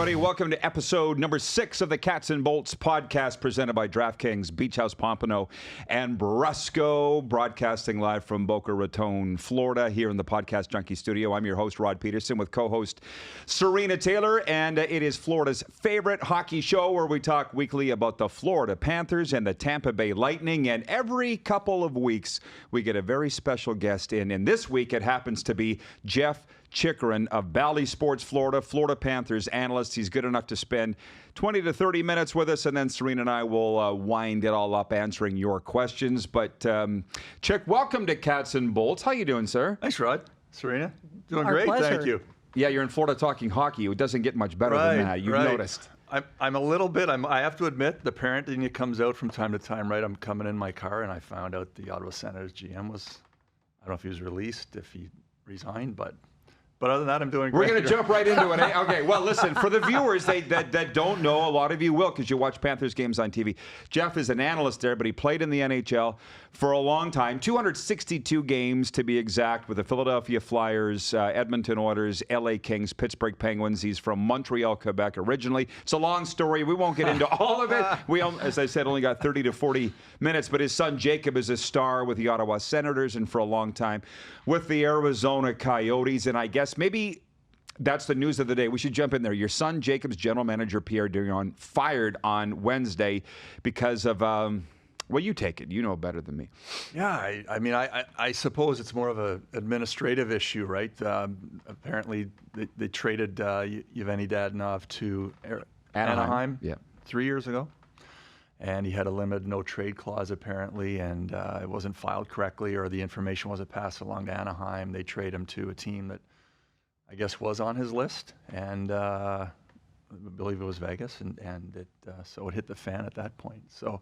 everybody. Welcome to episode number 6 of the Cats and Bolts podcast presented by DraftKings, Beach House Pompano, and Brusco, broadcasting live from Boca Raton, Florida, here in the Podcast Junkie studio. I'm your host, Rod Peterson, with co-host Serena Taylor, and it is Florida's favorite hockey show where we talk weekly about the Florida Panthers and the Tampa Bay Lightning, and every couple of weeks we get a very special guest in, and this week it happens to be Jeff Chychrun of Bally Sports Florida, Florida Panthers analyst. He's good enough to spend 20 to 30 minutes with us, and then Serena and I will wind it all up answering your questions. But, Chick, welcome to Cats and Bolts. How you doing, sir? Thanks, Rod. Serena? Doing Our great, pleasure. thank you. Yeah, you're in Florida talking hockey. It doesn't get much better than that. You've noticed. I'm a little bit, I have to admit, the parenting comes out from time to time, right? I'm coming in my car, and I found out the Ottawa Senators GM was, I don't know if he was released, if he resigned, but other than that, I'm doing great. We're going to jump right into it. Eh? Okay, well, listen, for the viewers that don't know, a lot of you will because you watch Panthers games on TV. Jeff is an analyst there, but he played in the NHL for a long time, 262 games to be exact, with the Philadelphia Flyers, Edmonton Oilers, LA Kings, Pittsburgh Penguins. He's from Montreal, Quebec originally. It's a long story. We won't get into all of it. We, as I said, only got 30 to 40 minutes, but his son Jacob is a star with the Ottawa Senators and for a long time with the Arizona Coyotes, and I guess maybe that's the news of the day. We should jump in there. Your son, Jacob's general manager, Pierre Dorion, fired on Wednesday because of, well, you take it. You know better than me. Yeah, I suppose it's more of an administrative issue, right? Apparently, they traded Yevgeny Dadonov to Anaheim 3 years ago. And he had a limited no-trade clause, apparently, and it wasn't filed correctly, or the information wasn't passed along to Anaheim. They trade him to a team that I guess was on his list, and I believe it was Vegas, and so it hit the fan at that point. So,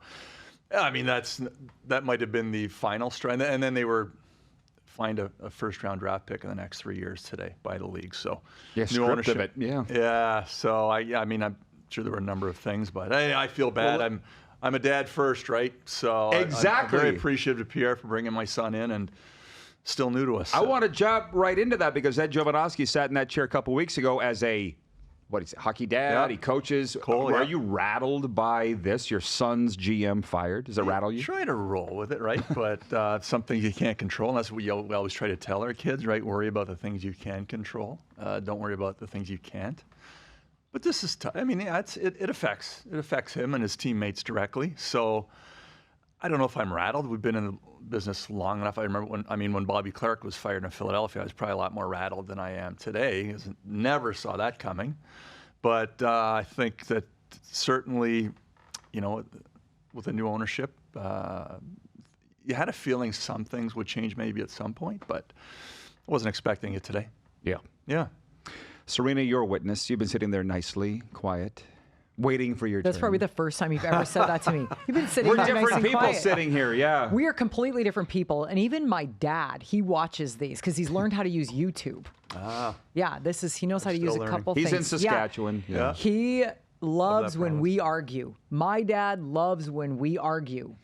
yeah, I mean, that might have been the final straw, and then they were fined a first-round draft pick in the next 3 years today by the league. So, new ownership. Yeah. So I'm sure there were a number of things, but I feel bad. Well, I'm a dad first, right? So exactly. I'm very appreciative of Pierre for bringing my son in, and still new to us. I want to jump right into that because Ed Jovanovski sat in that chair a couple weeks ago as a, hockey dad. Yeah. He coaches. Cool, Are you rattled by this? Your son's GM fired? Does it rattle you? Try to roll with it, right? But some things you can't control, and that's what we always try to tell our kids, right? Worry about the things you can control. Don't worry about the things you can't. But this is tough. I mean, it affects him and his teammates directly. So I don't know if I'm rattled. We've been in the business long enough. I remember when Bobby Clarke was fired in Philadelphia, I was probably a lot more rattled than I am today. Never saw that coming. But I think that certainly, with the new ownership, you had a feeling some things would change maybe at some point, but I wasn't expecting it today. Yeah. Serena, you're a witness. You've been sitting there nicely, quiet, waiting for your turn. That's probably the first time you've ever said that to me. You've been sitting there nice and quiet. We're different people sitting here, yeah. We are completely different people. And even my dad, he watches these because he's learned how to use YouTube. Yeah, he knows how to use a couple things. He's in Saskatchewan. Yeah. He loves when we argue. My dad loves when we argue.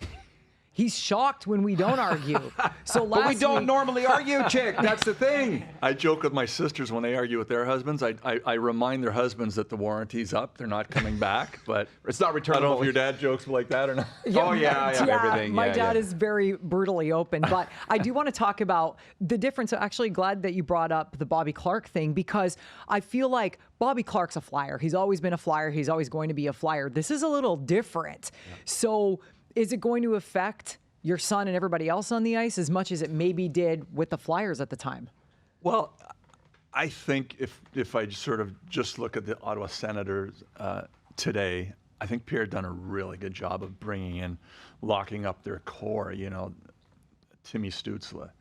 He's shocked when we don't argue. But we don't normally argue, Chick. That's the thing. I joke with my sisters when they argue with their husbands. I remind their husbands that the warranty's up. They're not coming back. But it's not returnable. I don't know if your dad jokes like that or not. Everything. My dad is very brutally open. But I do want to talk about the difference. I'm actually glad that you brought up the Bobby Clarke thing because I feel like Bobby Clarke's a Flyer. He's always been a Flyer. He's always going to be a Flyer. This is a little different. Yeah. So is it going to affect your son and everybody else on the ice as much as it maybe did with the Flyers at the time? Well, I think if I just look at the Ottawa Senators today, I think Pierre done a really good job of bringing in, locking up their core. Timmy Stützle,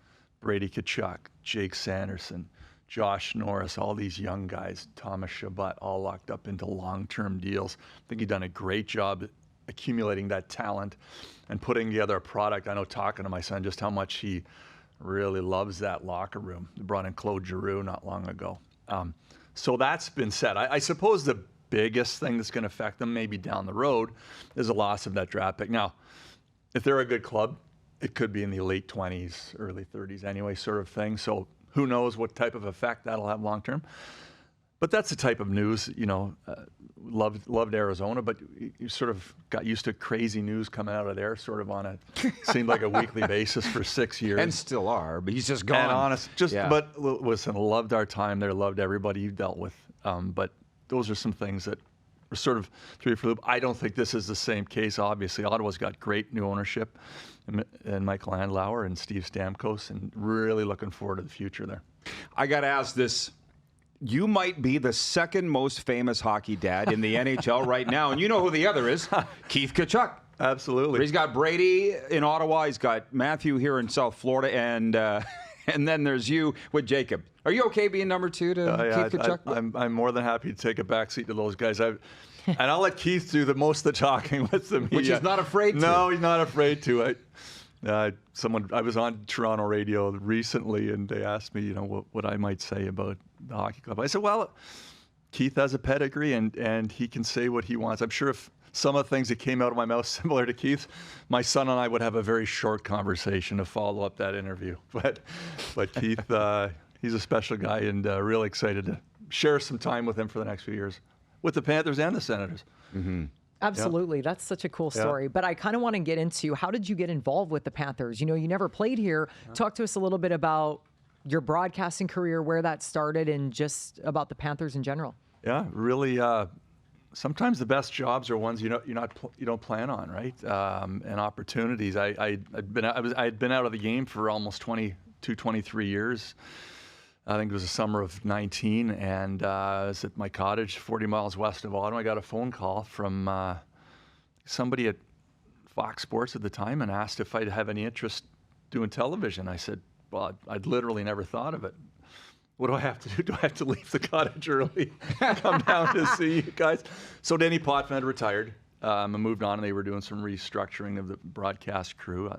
Brady Tkachuk, Jake Sanderson, Josh Norris, all these young guys, Thomas Chabot, all locked up into long-term deals. I think he's done a great job accumulating that talent and putting together a product. I know, talking to my son, just how much he really loves that locker room. They brought in Claude Giroux not long ago. So that's been said. I suppose the biggest thing that's going to affect them maybe down the road is the loss of that draft pick. Now, if they're a good club, it could be in the late 20s, early 30s anyway, sort of thing. So who knows what type of effect that'll have long term. But that's the type of news, loved Arizona, but you sort of got used to crazy news coming out of there, sort of on seemed like a weekly basis for 6 years. And still are, but he's just gone. And honest, but listen, loved our time there, loved everybody you dealt with. But those are some things that were sort of through for loop. I don't think this is the same case. Obviously, Ottawa's got great new ownership, and Michael Andlauer and Steve Stamkos, and really looking forward to the future there. I got to ask this. You might be the second most famous hockey dad in the NHL right now, and you know who the other is, Keith Tkachuk. Absolutely. He's got Brady in Ottawa. He's got Matthew here in South Florida, and then there's you with Jacob. Are you okay being number 2 to Keith Tkachuk? I'm more than happy to take a backseat to those guys. And I'll let Keith do the most of the talking with the media. Which he's not afraid to. No, he's not afraid to. I was on Toronto radio recently, and they asked me, what I might say about the hockey club. I said, well, Keith has a pedigree, and he can say what he wants. I'm sure if some of the things that came out of my mouth similar to Keith, my son and I would have a very short conversation to follow up that interview. But Keith, he's a special guy, and really excited to share some time with him for the next few years with the Panthers and the Senators. Mm-hmm. Absolutely. Yep. That's such a cool story. But I kind of want to get into, how did you get involved with the Panthers? You never played here. Talk to us a little bit about your broadcasting career, where that started, and just about the Panthers in general. Yeah, really. Sometimes the best jobs are ones you don't plan on, right? And opportunities. I had been out of the game for almost 22, 23 years. I think it was the summer of 19, and I was at my cottage 40 miles west of Ottawa. I got a phone call from somebody at Fox Sports at the time and asked if I'd have any interest doing television. I said, well, I'd literally never thought of it. What do I have to do? Do I have to leave the cottage early, come down to see you guys? So Danny Potvin had retired. I moved on, and they were doing some restructuring of the broadcast crew.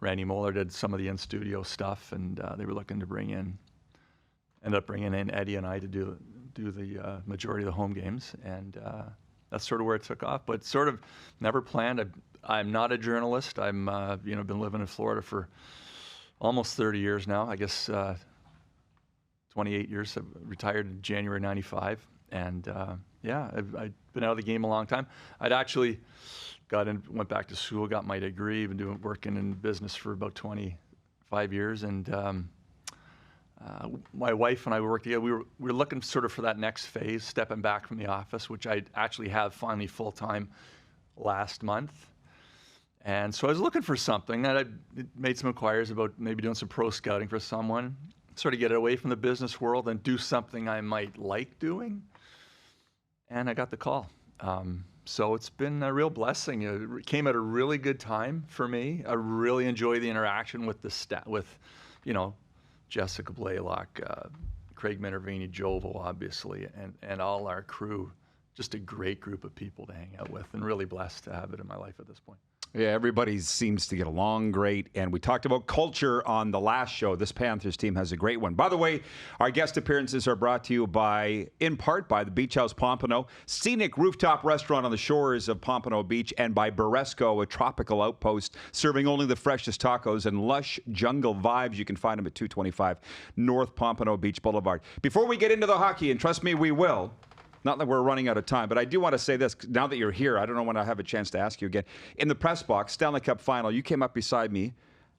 Randy Moeller did some of the in-studio stuff, and they were looking to ended up bringing in Eddie and I to do the majority of the home games, and that's sort of where it took off. But sort of never planned. I'm not a journalist. I'm been living in Florida for almost 30 years now. I guess 28 years. I retired in January '95, and I've been out of the game a long time. I'd actually went back to school, got my degree, been working in business for about 25 years, and my wife and I worked together. We were looking sort of for that next phase, stepping back from the office, which I actually have finally full time last month. And so I was looking for something, and I made some inquiries about maybe doing some pro scouting for someone, sort of get away from the business world and do something I might like doing. And I got the call. So it's been a real blessing. It came at a really good time for me. I really enjoy the interaction with Jessica Blaylock, Craig Minervini, Jovo, obviously, and all our crew. Just a great group of people to hang out with, and really blessed to have it in my life at this point. Yeah, everybody seems to get along great. And we talked about culture on the last show. This Panthers team has a great one. By the way, our guest appearances are brought to you in part by the Beach House Pompano, scenic rooftop restaurant on the shores of Pompano Beach, and by Beresco, a tropical outpost serving only the freshest tacos and lush jungle vibes. You can find them at 225 North Pompano Beach Boulevard. Before we get into the hockey, and trust me, we will, not that we're running out of time, but I do want to say this. Now that you're here, I don't know when I have a chance to ask you again. In the press box, Stanley Cup final, you came up beside me.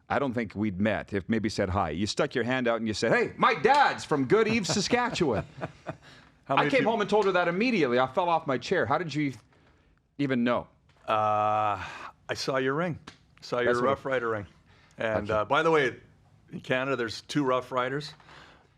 I don't think we'd met, if maybe said hi. You stuck your hand out and you said, hey, my dad's from Good Eve, Saskatchewan. I came home and told her that immediately. I fell off my chair. How did you even know? I saw your ring. Saw your Rough Rider ring. And by the way, in Canada, there's 2 Rough Riders.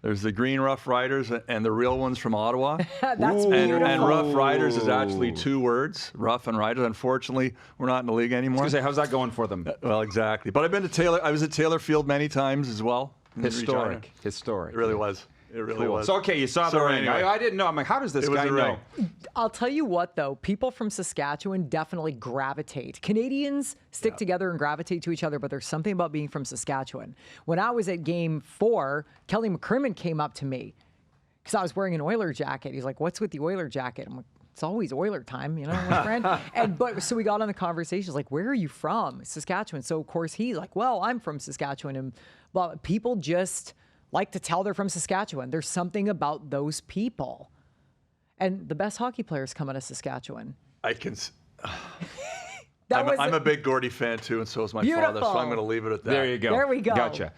There's the green Rough Riders and the real ones from Ottawa. That's beautiful. And Rough Riders is actually 2 words, Rough and Riders. Unfortunately, we're not in the league anymore. I was going to say, how's that going for them? Well, exactly. But I've been to Taylor. I was at Taylor Field many times as well. Historic. It really was. It really was. So, okay, you saw the ring. Anyway, I didn't know. I'm like, how does this guy know? I'll tell you what, though. People from Saskatchewan definitely gravitate. Canadians stick together and gravitate to each other, but there's something about being from Saskatchewan. When I was at Game 4, Kelly McCrimmon came up to me because I was wearing an Oiler jacket. He's like, what's with the Oiler jacket? I'm like, it's always Oiler time, my friend. So we got on the conversation. He's like, where are you from? Saskatchewan. So, of course, he's like, well, I'm from Saskatchewan. And people just like to tell they're from Saskatchewan. There's something about those people. And the best hockey players come out of Saskatchewan. I can. That I'm a big Gordy fan too, and so is my father. So I'm going to leave it at that. There you go. There we go. Gotcha.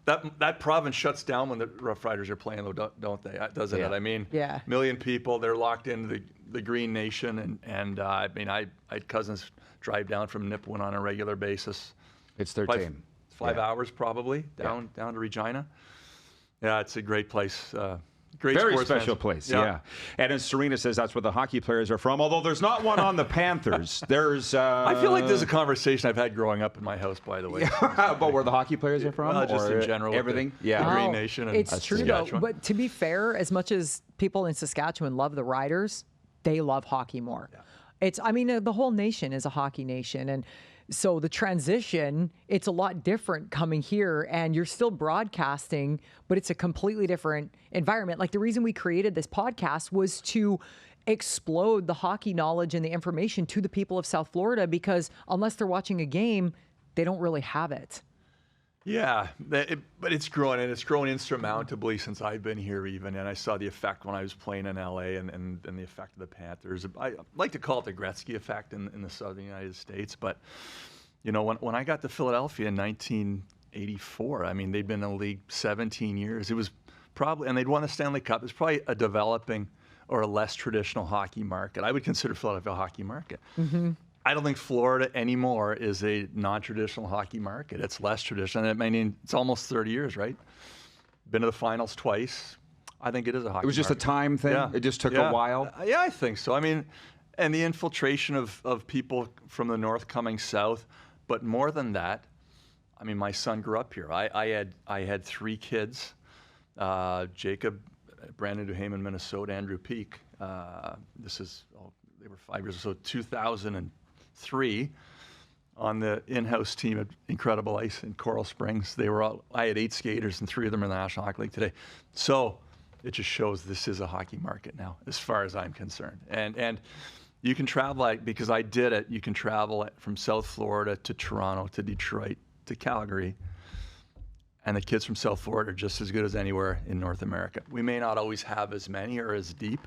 That province shuts down when the Rough Riders are playing, though, don't they? Doesn't it? I mean, Yeah. million people, they're locked into the Green Nation, and I mean, I had cousins drive down from Nipawin on a regular basis. It's their team. 5 hours probably down to Regina. Yeah, it's a great place. Great Very sports special fans. place, yeah. And as Serena says, that's where the hockey players are from. Although there's not one on the Panthers. There's. I feel like there's a conversation I've had growing up in my house, by the way. But where the hockey players are from? Just or in general. everything? The Yeah. Green Nation and It's true, though. Saskatchewan. But to be fair, as much as people in Saskatchewan love the Riders, they love hockey more. Yeah. The whole nation is a hockey nation. And so the transition, it's a lot different coming here, and you're still broadcasting, but it's a completely different environment. Like the reason we created this podcast was to explode the hockey knowledge and the information to the people of South Florida, because unless they're watching a game, they don't really have it. Yeah, but it's grown, and it's grown insurmountably since I've been here even, and I saw the effect when I was playing in LA and the effect of the Panthers. I like to call it the Gretzky effect in the southern United States, but you know, when I got to Philadelphia in 1984, I mean, they'd been in the league 17 years. It was probably, and they'd won the Stanley Cup. It was probably a developing or a less traditional hockey market. I would consider Philadelphia a hockey market. Mm-hmm. I don't think Florida anymore is a non-traditional hockey market. It's less traditional. I mean, it's almost 30 years, right? Been to the finals twice. I think it is a hockey market. It was just a time thing? Yeah. It just took a while? Yeah, I think so. I mean, and the infiltration of people from the north coming south. But more than that, I mean, my son grew up here. I had 3 kids, Jacob, Brandon Duhame in Minnesota, Andrew Peak. They were 5 years old, so 2003 on the in-house team at Incredible Ice in Coral Springs. I had 8 skaters, and 3 of them are in the National Hockey League today. So it just shows this is a hockey market now, as far as I'm concerned. And you can travel, because I did it, you can travel from South Florida to Toronto to Detroit to Calgary, and the kids from South Florida are just as good as anywhere in North America. We may not always have as many or as deep,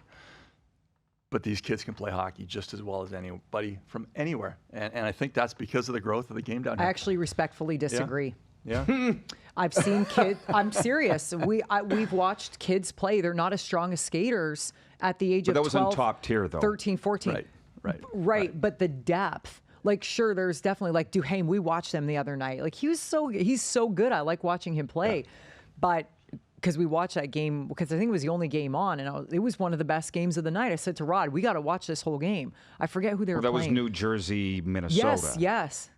but these kids can play hockey just as well as anybody from anywhere. And I think that's because of the growth of the game down here. I actually respectfully disagree. Yeah. I've seen kids. I'm serious. We've watched kids play. They're not as strong as skaters at the age of 12. That was in top tier, though. 13, 14. Right. But the depth. Like, sure, there's definitely, like, Duhame, we watched him the other night. Like, he's so good. I like watching him play. Yeah. But because we watched that game, because I think it was the only game on, and it was one of the best games of the night. I said to Rod, we got to watch this whole game. I forget who they were playing. That was New Jersey, Minnesota. Yes.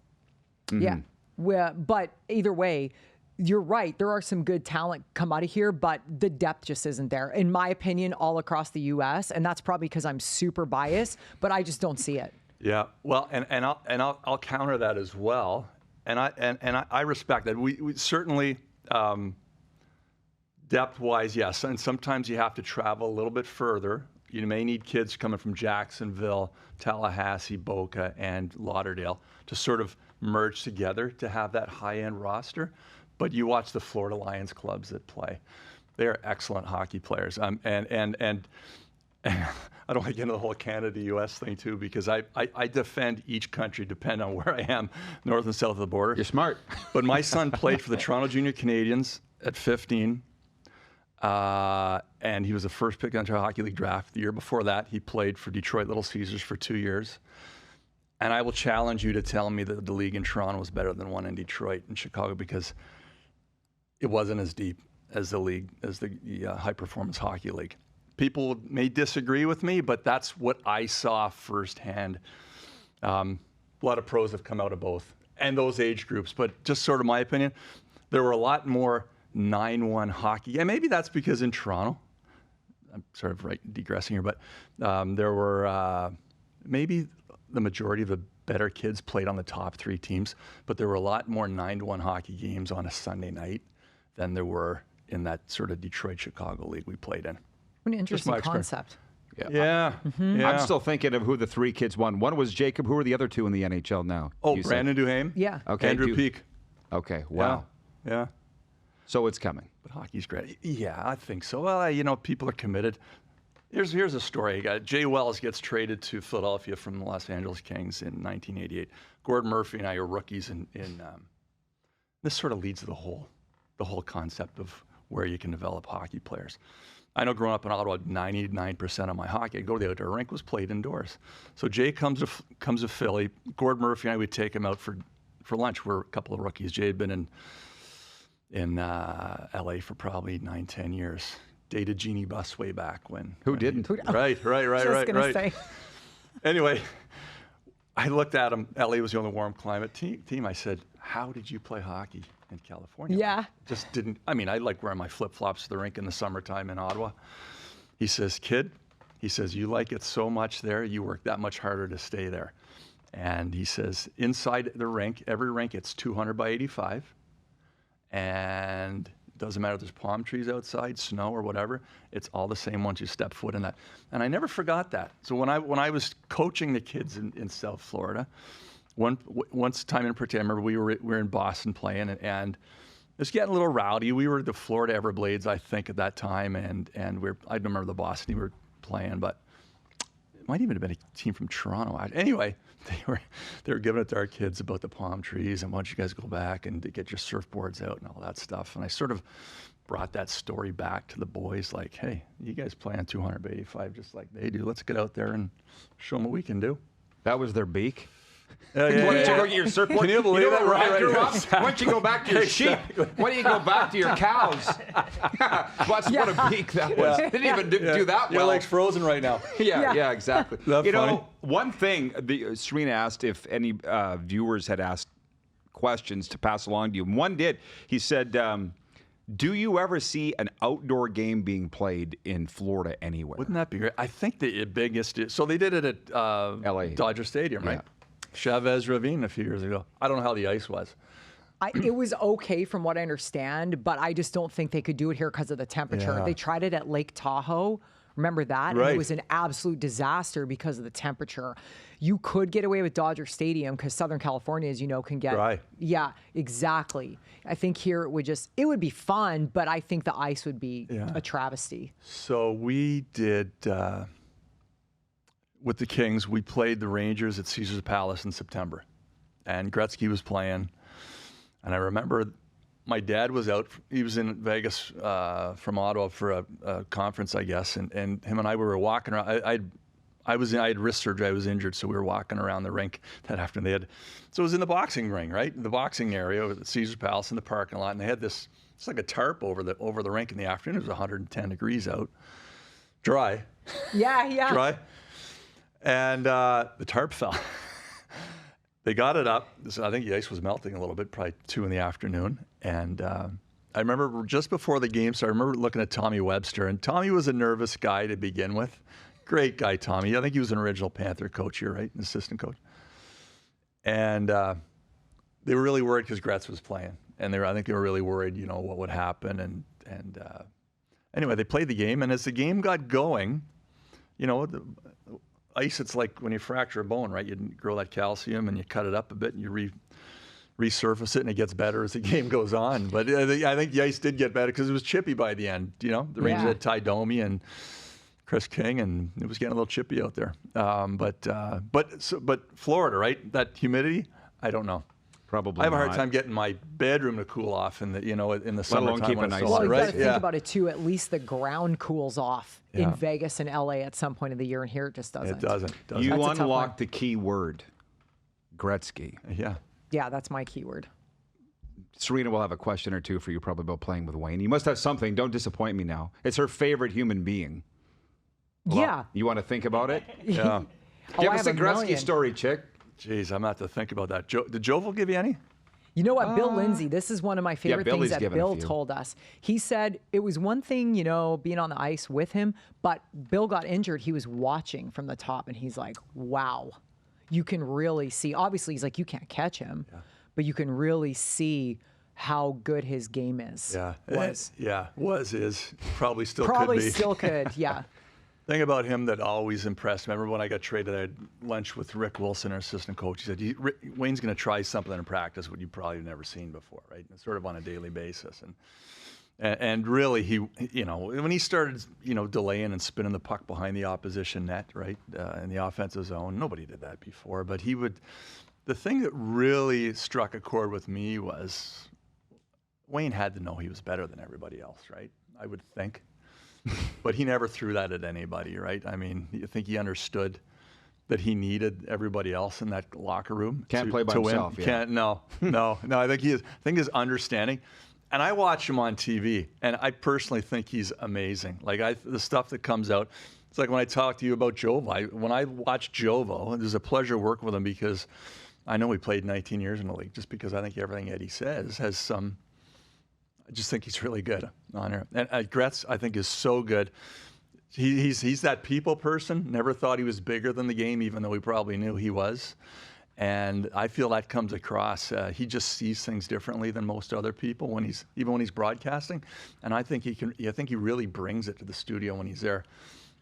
Mm-hmm. Yeah. But either way, you're right. There are some good talent come out of here, but the depth just isn't there, in my opinion, all across the U.S. And that's probably because I'm super biased, but I just don't see it. Yeah. Well, and I'll counter that as well. And I respect that. We certainly depth-wise, yes. And sometimes you have to travel a little bit further. You may need kids coming from Jacksonville, Tallahassee, Boca, and Lauderdale to sort of merge together to have that high-end roster. But you watch the Florida Lions clubs that play; they are excellent hockey players. And I don't want to get into the whole Canada-U.S. thing too, because I defend each country depending on where I am, north and south of the border. You're smart. But my son played for the Toronto Junior Canadiens at 15, and he was the first pick on the Hockey League draft. The year before that, he played for Detroit Little Caesars for 2 years. And I will challenge you to tell me that the league in Toronto was better than one in Detroit and Chicago, because it wasn't as deep as the high-performance hockey league. People may disagree with me, but that's what I saw firsthand. A lot of pros have come out of both, and those age groups. But just sort of my opinion, there were a lot more 9-1 hockey. And maybe that's because in Toronto, I'm sort of digressing here, but there were maybe the majority of the better kids played on the top 3 teams, but there were a lot more 9-1 hockey games on a Sunday night than there were in that sort of Detroit-Chicago league we played in. What an interesting concept. Yeah. I'm still thinking of who the 3 kids won. One was Jacob. Who are the other 2 in the NHL now? Oh, Brandon Duhame. Yeah. Okay. Andrew Peak. Okay. Wow. Yeah. So it's coming. But hockey's great. Yeah, I think so. Well, people are committed. Here's a story. Jay Wells gets traded to Philadelphia from the Los Angeles Kings in 1988. Gordon Murphy and I are rookies in this sort of leads to the whole concept of where you can develop hockey players. I know growing up in Ottawa, 99% of my hockey, I'd go to the outdoor rink, was played indoors. So Jay comes to Philly. Gordon Murphy and I would take him out for lunch. We're a couple of rookies. Jay had been in LA for probably 9-10 years. Dated Jeannie Buss way back when. Who didn't? Right. Just gonna say. Anyway, I looked at him. LA was the only warm climate team. I said, "How did you play hockey in California?" Yeah. Just didn't. I mean, I like wearing my flip-flops to the rink in the summertime in Ottawa. He says, "Kid," he says, "you like it so much there, you work that much harder to stay there." And he says, inside the rink, every rink, it's 200 by 85. And it doesn't matter if there's palm trees outside, snow or whatever. It's all the same once you step foot in that. And I never forgot that. So when I was coaching the kids in South Florida, once time in particular, I remember we were in Boston playing, and it was getting a little rowdy. We were the Florida Everblades, I think, at that time, and I don't remember the Boston team we were playing, but it might even have been a team from Toronto. Anyway, they were giving it to our kids about the palm trees and why don't you guys go back and get your surfboards out and all that stuff. And I sort of brought that story back to the boys, like, hey, you guys play on 285 just like they do. Let's get out there and show them what we can do. That was their beak. Yeah. Why don't you go get your surfboard? Can you believe that? Where I Right, grew up, exactly. why don't you go back to your sheep? Why don't you go back to your cows? What a beak that was. Yeah. Didn't even do that Your well. leg's frozen right now. Yeah, exactly. That You know, funny? one thing, Serena asked if any viewers had asked questions to pass along to you. And one did. He said, do you ever see an outdoor game being played in Florida anywhere? Wouldn't that be great? I think the biggest so they did it at LA. Dodger Stadium, right? Yeah. Chavez Ravine a few years ago. I don't know how the ice was. It was okay from what I understand, but I just don't think they could do it here because of the temperature. Yeah. They tried it at Lake Tahoe. Remember that? And Right. it was an absolute disaster because of the temperature. You could get away with Dodger Stadium because Southern California, as you know, can get Dry. Yeah, exactly. I think here it would be fun, but I think the ice would be a travesty. So we did with the Kings. We played the Rangers at Caesars Palace in September, and Gretzky was playing. And I remember my dad was out. He was in Vegas from Ottawa for a conference, I guess. And him and I were walking around. I had wrist surgery. I was injured, so we were walking around the rink that afternoon. So it was in the boxing ring, right? The boxing area at Caesars Palace in the parking lot. And they had it's like a tarp over the rink in the afternoon. It was 110 degrees out. Dry. Yeah. Dry. And the tarp fell. They got it up. I think the ice was melting a little bit, probably 2 p.m. And I remember just before the game started, I remember looking at Tommy Webster. And Tommy was a nervous guy to begin with. Great guy, Tommy. I think he was an original Panther coach here, right? An assistant coach. And they were really worried because Gretz was playing. And I think they were really worried, what would happen. And anyway, they played the game. And as the game got going, the ice, it's like when you fracture a bone, right? You grow that calcium and you cut it up a bit and you resurface it, and it gets better as the game goes on. But I think the ice did get better because it was chippy by the end. The Rangers had Ty Domi and Chris King, and it was getting a little chippy out there. But Florida, right? That humidity, I don't know. Probably I have a hard not. time getting my bedroom to cool off in the alone summertime. keep when it it's nice. so Well, hot, you right? got to think about it too. At least the ground cools off in Yeah. Vegas and LA at some point of the year, and here it just doesn't. It doesn't. You That's a tough unlocked one. the key word, Gretzky. Yeah. Yeah, that's my keyword. Serena will have a question or two for you probably about playing with Wayne. You must have something. Don't disappoint me now. It's her favorite human being. Yeah. You want to think about it? Yeah. Give I us have a a Gretzky million. story, chick. Jeez, I'm going to have to think about that. Did Jovel give you any? You know what, Bill Lindsay, this is one of my favorite Billy's things that given a Bill few. told us. He said it was one thing, being on the ice with him, but Bill got injured. He was watching from the top, and he's like, wow, you can really see. Obviously, he's like, you can't catch him, but you can really see how good his game is. Yeah. Was. Is. Probably still Probably could be. still could, yeah. Thing about him that always impressed me. Remember when I got traded, I had lunch with Rick Wilson, our assistant coach. He said, Wayne's going to try something in practice what you've probably never seen before, right? And sort of on a daily basis. And really, when he started, delaying and spinning the puck behind the opposition net, right, in the offensive zone, nobody did that before. But the thing that really struck a chord with me was Wayne had to know he was better than everybody else, right? I would think. But he never threw that at anybody, right? I mean, I think he understood that he needed everybody else in that locker room Can't play by himself. Win. Yeah. Can't. No. I think his understanding. And I watch him on TV, and I personally think he's amazing. Like the stuff that comes out, it's like when I talk to you about Jovo. When I watch Jovo, there's a pleasure working with him because I know he played 19 years in the league. Just because I think everything Eddie says has some. I just think he's really good on her. And Gretz, I think, is so good. He's that people person. Never thought he was bigger than the game, even though we probably knew he was. And I feel that comes across. He just sees things differently than most other people when he's broadcasting. And I think he really brings it to the studio when he's there.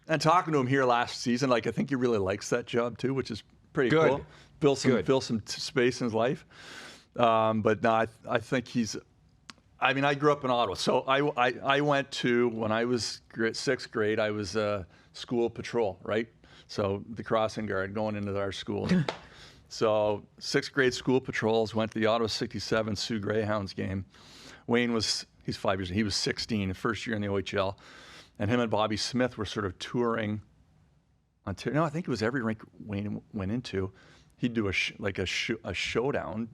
And talking to him here last season, I think he really likes that job too, which is pretty cool. Fill some space in his life. But no, I think he's. I mean, I grew up in Ottawa, so I went to, when I was sixth grade, I was school patrol, right? So the crossing guard going into our school. So sixth grade school patrols, went to the Ottawa 67 Sioux Greyhounds game. Wayne he's 5 years, he was 16, first year in the OHL. And him and Bobby Smith were sort of touring Ontario. No, I think it was every rink Wayne went into. He'd do a shootout,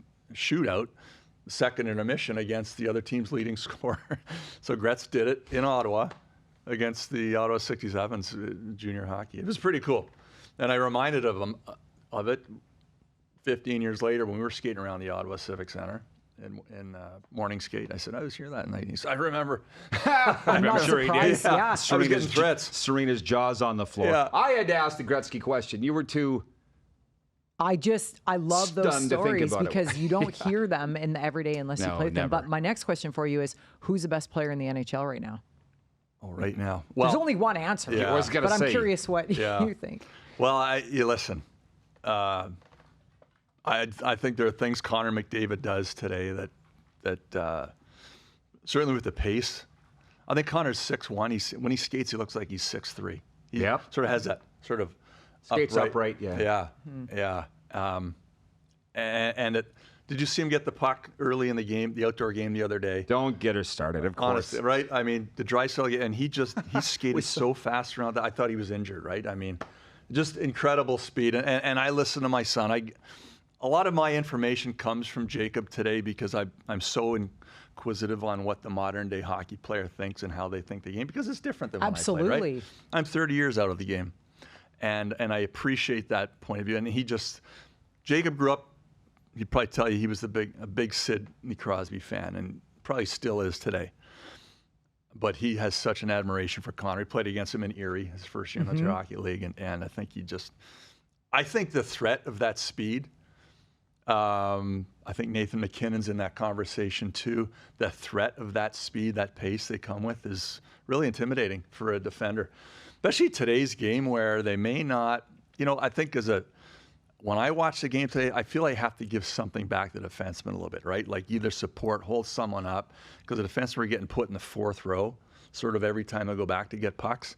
second intermission against the other team's leading scorer. So Gretz did it in Ottawa against the Ottawa 67's junior hockey. It was pretty cool. And I reminded him of it 15 years later when we were skating around the Ottawa Civic Center in morning skate. I said, I was here that night. He said, I remember. I'm not sure he surprised. did. Yeah. I was getting threats. Serena's jaw's on the floor. Yeah. I had to ask the Gretzky question. You were too. I love those Stunned to think stories about it. because you don't hear them in the everyday unless you No, play with them. never. But my next question for you is, who's the best player in the NHL right now? Oh, right now. There's Well, only one answer, Yeah. I was gonna but I'm say. curious what Yeah. you think. well, you listen. I think there are things Connor McDavid does today that certainly with the pace. I think Connor's 6'1". When he skates, he looks like he's 6'3". He Yep. sort of has that sort of Skates upright, yeah. Yeah. Did you see him get the puck early in the game, the outdoor game the other day? Don't get her started, of course. Honestly, right? I mean, the Draisaitl, and he skated so fast around that I thought he was injured, right? I mean, just incredible speed. And I listen to my son. A lot of my information comes from Jacob today because I'm so inquisitive on what the modern day hockey player thinks and how they think the game, because it's different than when I Absolutely. played, right? I'm 30 years out of the game. And I appreciate that point of view. And Jacob grew up, he'd probably tell you he was a big Sidney Crosby fan, and probably still is today. But he has such an admiration for Connor. He played against him in Erie, his first year in the Hockey League, and I think I think the threat of that speed, I think Nathan McKinnon's in that conversation too. The threat of that speed, that pace they come with is really intimidating for a defender. Especially today's game where they may not, I think when I watch the game today, I feel I have to give something back to the defenseman a little bit, right? Like either support, hold someone up, because the defensemen are getting put in the fourth row sort of every time they go back to get pucks.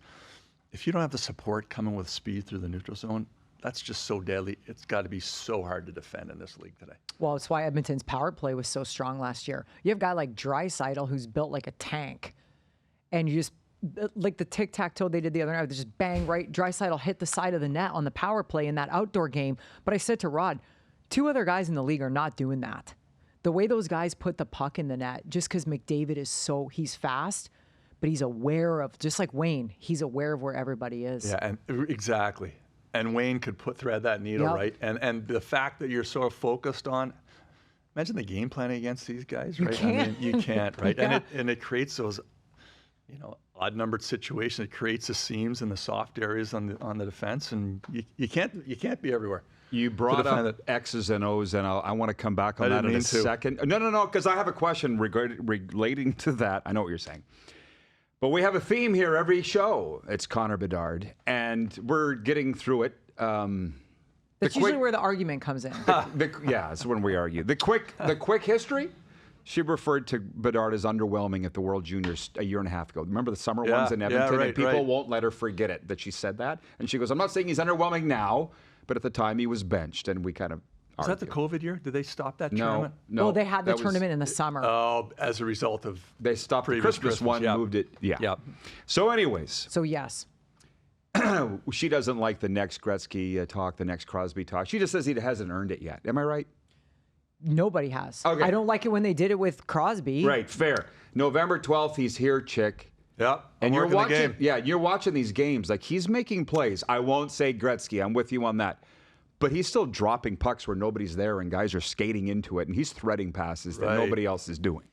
If you don't have the support coming with speed through the neutral zone, that's just so deadly. It's got to be so hard to defend in this league today. Well, it's why Edmonton's power play was so strong last year. You have a guy like Draisaitl who's built like a tank, and you just, like the tic-tac-toe they did the other night, they just bang right. Draisaitl hit the side of the net on the power play in that outdoor game. But I said to Rod, 2 other guys in the league are not doing that. The way those guys put the puck in the net, just because McDavid he's fast, but he's aware of, just like Wayne, he's aware of where everybody is. Yeah, and exactly. And Wayne could thread that needle, Yep. right? And the fact that you're so focused on, imagine the game planning against these guys, right? Can't. I mean, you can't, right? Yeah. And it creates those, odd-numbered situations. It creates the seams and the soft areas on the defense, and you can't be everywhere. You brought defend up X's and O's, and I want to come back on I that didn't in a mean to. second. No, because I have a question relating to that. I know what you're saying. But we have a theme here every show. It's Connor Bedard, and we're getting through it. That's usually where the argument comes in. Yeah, it's when we argue. The quick history. She referred to Bedard as underwhelming at the World Juniors a year and a half ago. Remember the summer ones in Edmonton? right, and people right. won't let her forget it, that she said that. And she goes, I'm not saying he's underwhelming now, but at the time he was benched, and we kind of Was that the COVID year? Did they stop that tournament? No. Well, they had the that was- tournament in the summer. Oh, as a result of They stopped the previous Christmas one, yeah. moved it. Yeah. Yeah. So anyways, So yes. she doesn't like the next Gretzky talk, the next Crosby talk. She just says he hasn't earned it yet. Am I right? Nobody has. Okay. I don't like it when they did it with Crosby. Right, fair. November 12th, he's here, Chick. Yeah, And you're working the watching, game. yeah, you're watching these games. Like, he's making plays. I won't say Gretzky. I'm with you on that. But he's still dropping pucks where nobody's there and guys are skating into it, and he's threading passes that Right. nobody else is doing.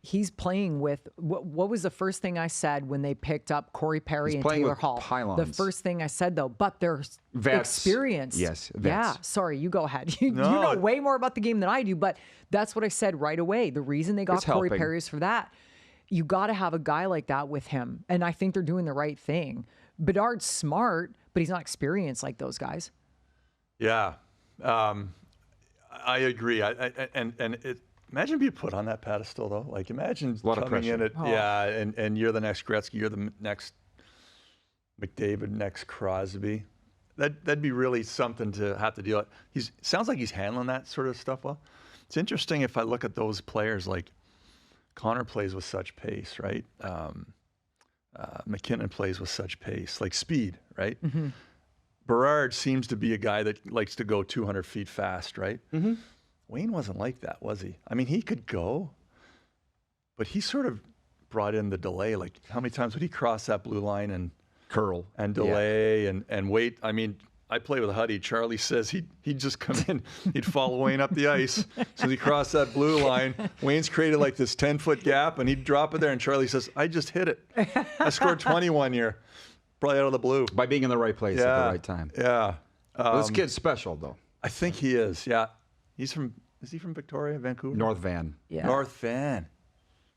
He's playing with what was the first thing I said when they picked up Corey Perry and playing Taylor with Hall? pylons. The first thing I said though, but they're Vets. experienced. Yes, vets. Yeah. Sorry, you go ahead. You No. know way more about the game than I do, but that's what I said right away. The reason they got It's Corey helping. Perry is for that. You got to have a guy like that with him, and I think they're doing the right thing. Bedard's smart, but he's not experienced like those guys. Yeah, I agree. Imagine being put on that pedestal though. Like imagine lot of coming in pressure. at and you're the next Gretzky, you're the next McDavid, next Crosby. That'd be really something to have to deal with. Sounds like he's handling that sort of stuff well. It's interesting if I look at those players like Connor plays with such pace, right? McKinnon plays with such pace, like speed, right? Mm-hmm. Bedard seems to be a guy that likes to go 200 feet fast, right? Mm-hmm. Wayne wasn't like that, was he? I mean, he could go, but he sort of brought in the delay. Like, how many times would he cross that blue line and Curl. delay and wait? I mean, I play with Huddy. Charlie says he'd just come in, he'd follow Wayne up the ice. So he crossed that blue line. Wayne's created like this 10-foot gap, and he'd drop it there. And Charlie says, I just hit it. I scored 20 one year, probably out of the blue. By being in the right place at the right time. Yeah. This kid's special, though. I think he is. Yeah. Is he from Victoria, Vancouver? North Van. Yeah. North Van.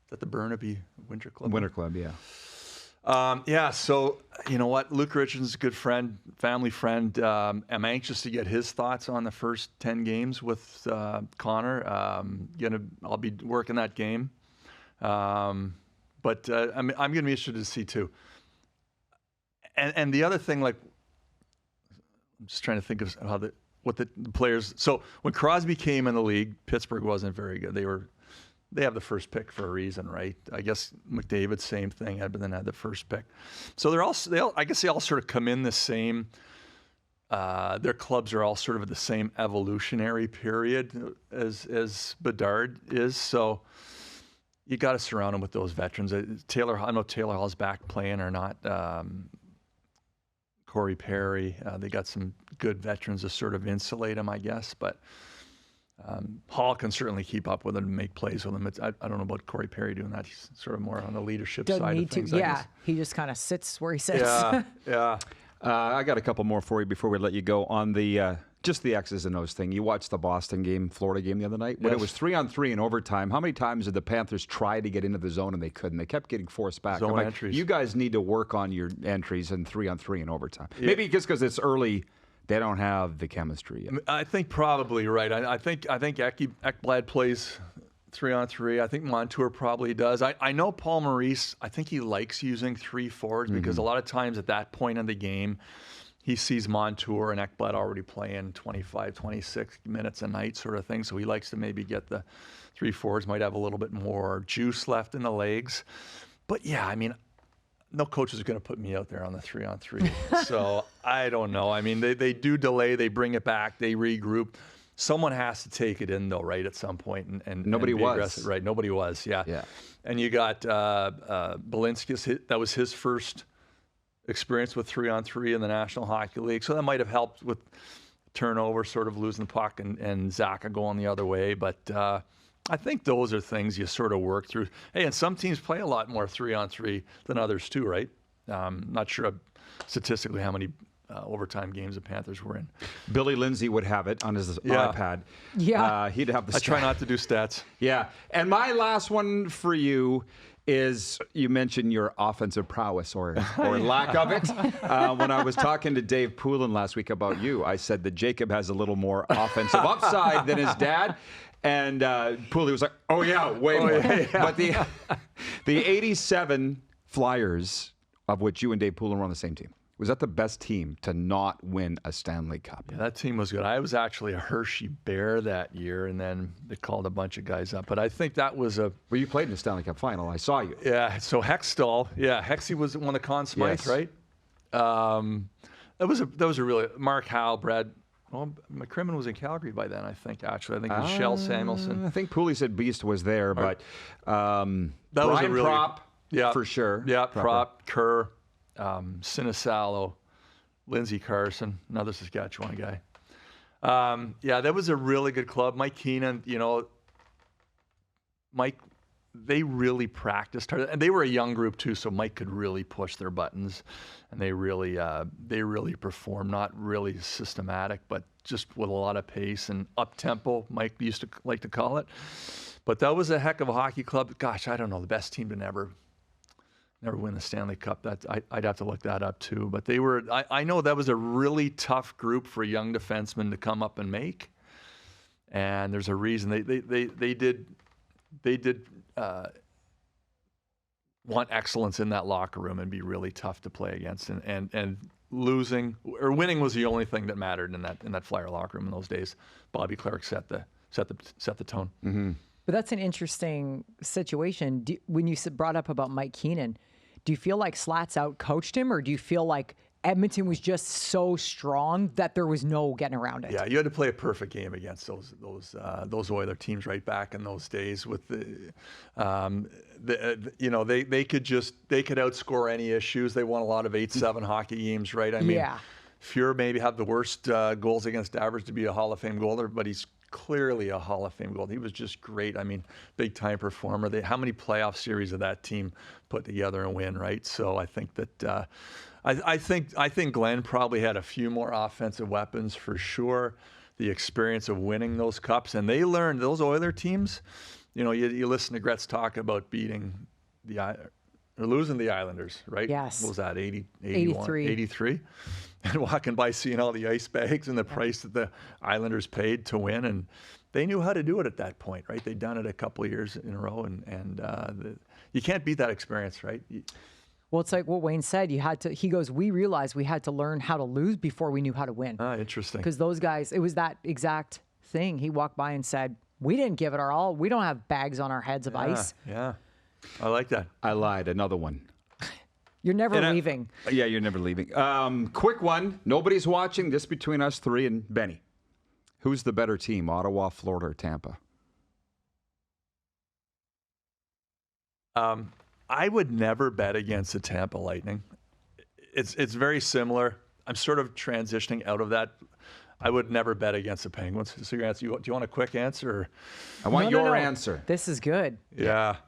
Is that the Burnaby Winter Club? Winter Club, yeah. Yeah, so you know what? Luke Richardson's a good friend, family friend. I'm anxious to get his thoughts on the first 10 games with Connor. I'll be working that game. But I'm going to be interested to see too. And the other thing, like, I'm just trying to think of how what the players. So when Crosby came in the league, Pittsburgh wasn't very good. They have the first pick for a reason, right? I guess McDavid, same thing. Edmonton had the first pick, so I guess they all sort of come in the same. Their clubs are all sort of at the same evolutionary period as Bedard is. So you got to surround them with those veterans. I don't know if Taylor Hall's back playing or not. Corey Perry, they got some good veterans to sort of insulate him, I guess, but. Hall can certainly keep up with him and make plays with him. I don't know about Corey Perry doing that. He's sort of more on the leadership Doesn't side need of things. to. I Yeah. guess. He just kind of sits where he sits. Yeah. Yeah. I got a couple more for you before we let you go on the just the X's and O's thing. You watched the Boston game, Florida game the other night. When it Yes. was 3-on-3 in overtime, how many times did the Panthers try to get into the zone and they couldn't? They kept getting forced back. Zone I'm like, entries. you guys need to work on your entries in 3-on-3 in overtime. Maybe just because it's early, they don't have the chemistry yet. I think probably right. I think Ekblad plays 3-on-3. I think Montour probably does. I know Paul Maurice, I think he likes using 3 forwards because a lot of times at that point in the game, he sees Montour and Ekblad already playing 25, 26 minutes a night sort of thing. So he likes to maybe get the 3 forwards, might have a little bit more juice left in the legs. But yeah, I mean, no coach is going to put me out there on the 3-on-3. So I don't know. I mean, they do delay, they bring it back, they regroup. Someone has to take it in though, right, at some point and Nobody and be was. aggressive. Right, nobody was. Yeah. Yeah. And you got Belinsky. That was his first experience with 3-on-3 in the National Hockey League. So that might have helped with turnover, sort of losing the puck and Zaka going the other way. But I think those are things you sort of work through. Hey, and some teams play a lot more 3-on-3 than others too, right? Not sure statistically how many overtime games the Panthers were in. Billy Lindsay would have it on his iPad. Yeah. He'd have the I try stat. not to do stats. Yeah. And my last one for you is you mentioned your offensive prowess or lack of it. When I was talking to Dave Poulin last week about you, I said that Jacob has a little more offensive upside than his dad. And Pooley was like, "Oh yeah, way more." yeah. But the 87 Flyers, of which you and Dave Poulin were on the same team, was that the best team to not win a Stanley Cup? Yeah, that team was good. I was actually a Hershey Bear that year, and then they called a bunch of guys up. But I think that was a... Well, you played in the Stanley Cup final. I saw you. Yeah, so Hextall. Yeah, Hexy was one of Conn Smythe, Yes. right? That was a really... Mark Howe, Brad... Well, McCrimmon was in Calgary by then, I think, actually. I think it was Shell Samuelson. I think Pooley said Beast was there, but That Brian was a really... Prop, Yeah, for sure. Yeah, Proper. Prop, Kerr, Sinisalo, Lindsey Carson, another Saskatchewan guy. Yeah, that was a really good club. Mike Keenan, Mike, they really practiced hard, and they were a young group too, so Mike could really push their buttons, and they really performed. Not really systematic, but just with a lot of pace and up tempo. Mike used to like to call it. But that was a heck of a hockey club. Gosh, I don't know, the best team to never win the Stanley Cup. I'd have to look that up too. But they were. I know that was a really tough group for young defensemen to come up and make. And there's a reason they did want excellence in that locker room and be really tough to play against. And losing or winning was the only thing that mattered in that Flyer locker room in those days. Bobby Clark set the tone. Mm-hmm. But that's an interesting situation. When you brought up about Mike Keenan, do you feel like Slats out-coached him, or do you feel like Edmonton was just so strong that there was no getting around it? Yeah, you had to play a perfect game against those Oiler teams right back in those days. With they could outscore any issues. They won a lot of 8-7 hockey games, right? I mean, Yeah. Fuhr maybe had the worst goals against average to be a Hall of Fame goalie, but he's clearly a Hall of Fame goalie. He was just great. I mean, big time performer. How many playoff series did that team put together and win, right? So I think that I think Glenn probably had a few more offensive weapons for sure. The experience of winning those cups, and they learned those Oiler teams. You listen to Gretz talk about beating or losing the Islanders, right? Yes. What was that, 83? And walking by seeing all the ice bags and the price that the Islanders paid to win. And they knew how to do it at that point, right? They'd done it a couple of years in a row. And you can't beat that experience, right? Well, it's like what Wayne said. He goes, we realized we had to learn how to lose before we knew how to win. Interesting. Because those guys, it was that exact thing. He walked by and said, we didn't give it our all. We don't have bags on our heads of ice. Yeah. I like that. I lied. Another one. You're never leaving. Yeah, you're never leaving. Quick one. Nobody's watching. This between us three and Benny. Who's the better team, Ottawa, Florida, or Tampa? I would never bet against the Tampa Lightning. It's very similar. I'm sort of transitioning out of that. I would never bet against the Penguins. So your answer, do you want a quick answer? Or? I want your No. answer. This is good. Yeah.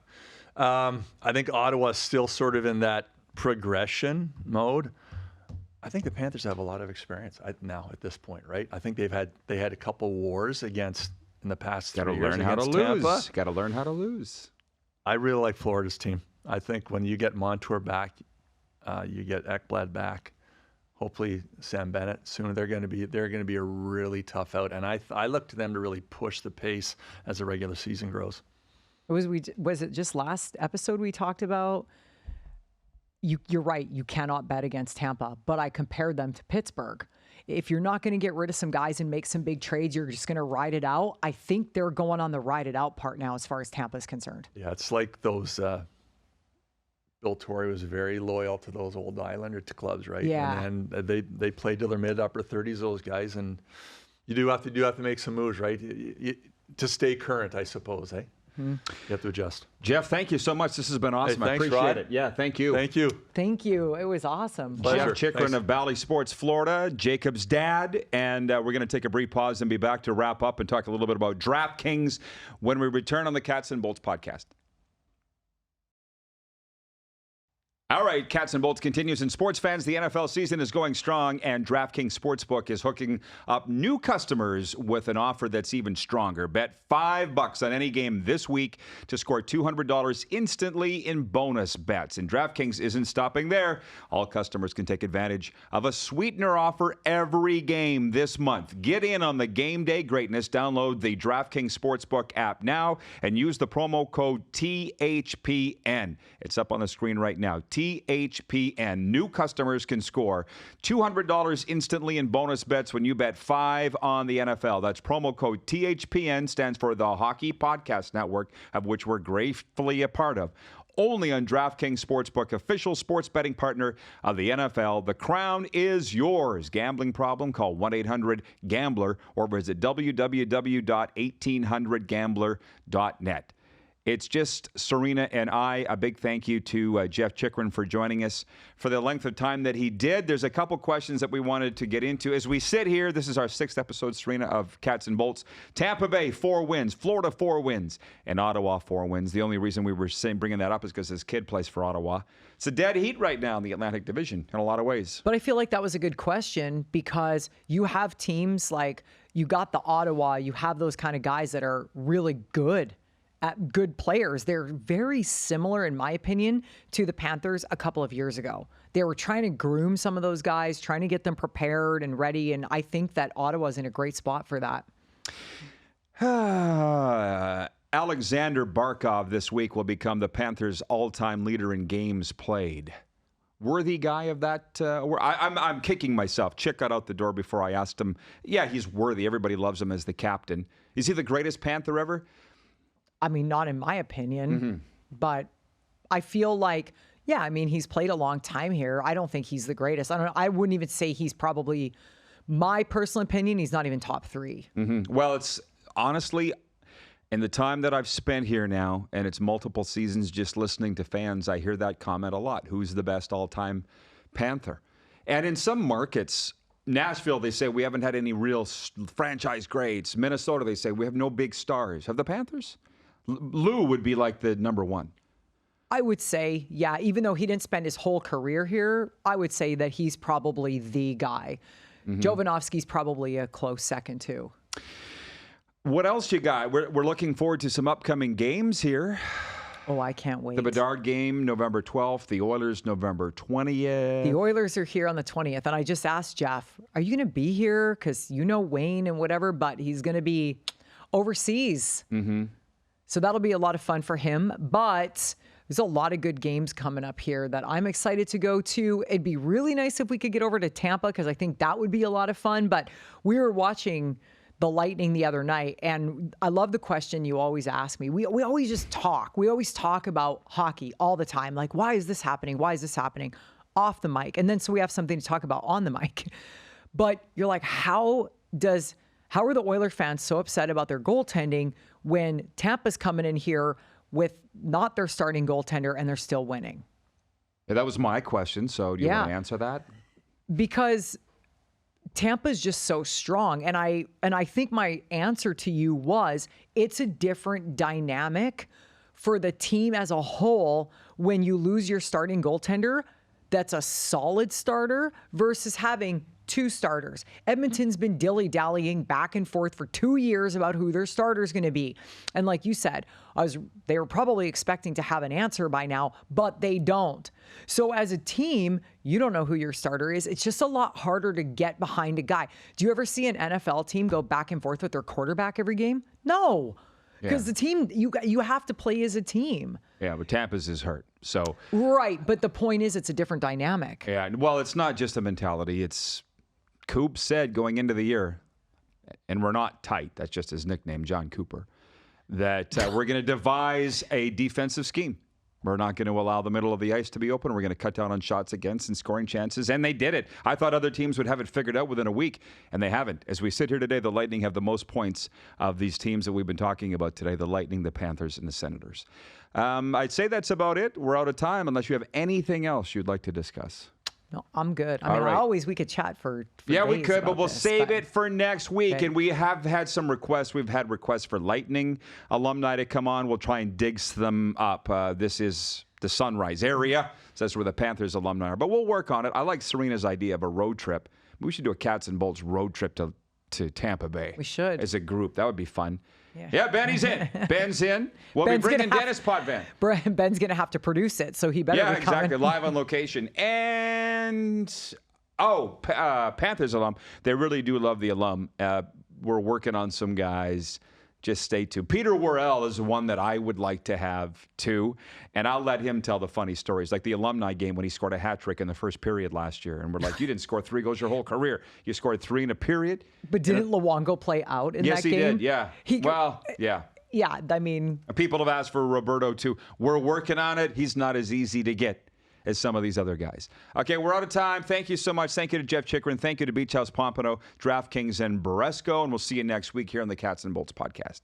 I think Ottawa's still sort of in that progression mode. I think the Panthers have a lot of experience now at this point, right? I think they had a couple wars in the past 3 years against Tampa. Got to learn how to lose. I really like Florida's team. I think when you get Montour back, you get Ekblad back. Hopefully Sam Bennett soon. They're going to be a really tough out, and I look to them to really push the pace as the regular season grows. Was it just last episode we talked about? You're right. You cannot bet against Tampa, but I compared them to Pittsburgh. If you're not going to get rid of some guys and make some big trades, you're just going to ride it out. I think they're going on the ride it out part now as far as Tampa is concerned. Yeah, it's like those. Bill Torrey was very loyal to those old Islander clubs, right? Yeah. And they played till their mid upper 30s, those guys, and you do have to make some moves, right? To stay current, I suppose, eh? Mm-hmm. You have to adjust. Jeff, thank you so much. This has been awesome. Hey, thanks, I appreciate Rod. it. Yeah, thank you. Thank you. Thank you. It was awesome. Pleasure. Jeff Chychrun of Bally Sports Florida, Jacob's dad, and we're going to take a brief pause and be back to wrap up and talk a little bit about DraftKings when we return on the Cats and Bolts podcast. All right, Cats and Bolts continues. And sports fans, the NFL season is going strong, and DraftKings Sportsbook is hooking up new customers with an offer that's even stronger. Bet $5 on any game this week to score $200 instantly in bonus bets. And DraftKings isn't stopping there. All customers can take advantage of a sweetener offer every game this month. Get in on the game day greatness. Download the DraftKings Sportsbook app now and use the promo code THPN. It's up on the screen right now. THPN. New customers can score $200 instantly in bonus bets when you bet $5 on the NFL. That's promo code THPN, stands for the Hockey Podcast Network, of which we're gratefully a part of. Only on DraftKings Sportsbook, official sports betting partner of the NFL. The crown is yours. Gambling problem? Call 1-800-GAMBLER or visit www.1800gambler.net. It's just Serena and I. A big thank you to Jeff Chychrun for joining us for the length of time that he did. There's a couple questions that we wanted to get into. As we sit here, this is our 6th episode, Serena, of Cats and Bolts. Tampa Bay, 4 wins. Florida, 4 wins. And Ottawa, 4 wins. The only reason we were bringing that up is because his kid plays for Ottawa. It's a dead heat right now in the Atlantic Division in a lot of ways. But I feel like that was a good question because you have teams like, you got the Ottawa, you have those kind of guys that are really good. Good players. They're very similar, in my opinion, to the Panthers a couple of years ago. They were trying to groom some of those guys, trying to get them prepared and ready, and I think that Ottawa's in a great spot for that. Alexander Barkov this week will become the Panthers' all-time leader in games played. Worthy guy of that? I'm kicking myself. Chick got out the door before I asked him. Yeah, he's worthy. Everybody loves him as the captain. Is he the greatest Panther ever? I mean, not in my opinion, but I feel like, yeah, I mean, he's played a long time here. I don't think he's the greatest. I don't know. I wouldn't even say he's probably, my personal opinion, he's not even top 3. Well, it's honestly, in the time that I've spent here now, and it's multiple seasons just listening to fans, I hear that comment a lot. Who's the best all-time Panther? And in some markets, Nashville, they say we haven't had any real franchise greats. Minnesota, they say we have no big stars. Have the Panthers? Lou would be like the number 1. I would say, yeah, even though he didn't spend his whole career here, I would say that he's probably the guy. Jovanovski's probably a close second, too. What else you got? We're looking forward to some upcoming games here. Oh, I can't wait. The Bedard game, November 12th. The Oilers, November 20th. The Oilers are here on the 20th. And I just asked Jeff, are you going to be here? Because you know Wayne and whatever, but he's going to be overseas. So that'll be a lot of fun for him. But there's a lot of good games coming up here that I'm excited to go to. It'd be really nice if we could get over to Tampa because I think that would be a lot of fun. But we were watching the Lightning the other night, and I love the question you always ask me. We always just talk. We always talk about hockey all the time. Like, why is this happening? Why is this happening? Off the mic. And then so we have something to talk about on the mic. But you're like, how are the Oiler fans so upset about their goaltending when Tampa's coming in here with not their starting goaltender and they're still winning? Yeah, that was my question. So do you want to answer that? Because Tampa's just so strong. And I think my answer to you was it's a different dynamic for the team as a whole when you lose your starting goaltender that's a solid starter versus having 2 starters. Edmonton's been dilly-dallying back and forth for 2 years about who their starter's going to be. And like you said, they were probably expecting to have an answer by now, but they don't. So as a team, you don't know who your starter is. It's just a lot harder to get behind a guy. Do you ever see an NFL team go back and forth with their quarterback every game? No. Because the team, you have to play as a team. Yeah, but Tampa's is hurt. So right, but the point is it's a different dynamic. Yeah, well, it's not just a mentality. It's Coop said going into the year, and we're not tight, that's just his nickname, John Cooper, that we're going to devise a defensive scheme. We're not going to allow the middle of the ice to be open. We're going to cut down on shots against and scoring chances, and they did it. I thought other teams would have it figured out within a week, and they haven't. As we sit here today, the Lightning have the most points of these teams that we've been talking about today, the Lightning, the Panthers, and the Senators. I'd say that's about it. We're out of time unless you have anything else you'd like to discuss. No, I'm good. I mean, we could chat for yeah, we days could, but we'll this, save it for next week. Okay. And we have had some requests. We've had requests for Lightning alumni to come on. We'll try and dig them up. This is the Sunrise area. So that's where the Panthers alumni are. But we'll work on it. I like Serena's idea of a road trip. We should do a Cats and Bolts road trip to Tampa Bay. We should. As a group. That would be fun. Yeah, Benny's in. Ben's in. We'll Ben's be bringing gonna Dennis Potvin. Ben's going to have to produce it, so he better Yeah, be coming. exactly. Live on location. And, Panthers alum. They really do love the alum. We're working on some guys. Just stay tuned. Peter Worrell is one that I would like to have, too. And I'll let him tell the funny stories. Like the alumni game when he scored a hat trick in the first period last year. And we're like, you didn't score 3 goals your whole career. You scored 3 in a period. But didn't Luongo play out in Yes, that game? Yes, he did. Yeah. Yeah. Yeah, I mean. People have asked for Roberto, too. We're working on it. He's not as easy to get as some of these other guys. Okay, we're out of time. Thank you so much. Thank you to Jeff Chychrun. Thank you to Beach House Pompano, DraftKings, and Bresco. And we'll see you next week here on the Cats and Bolts podcast.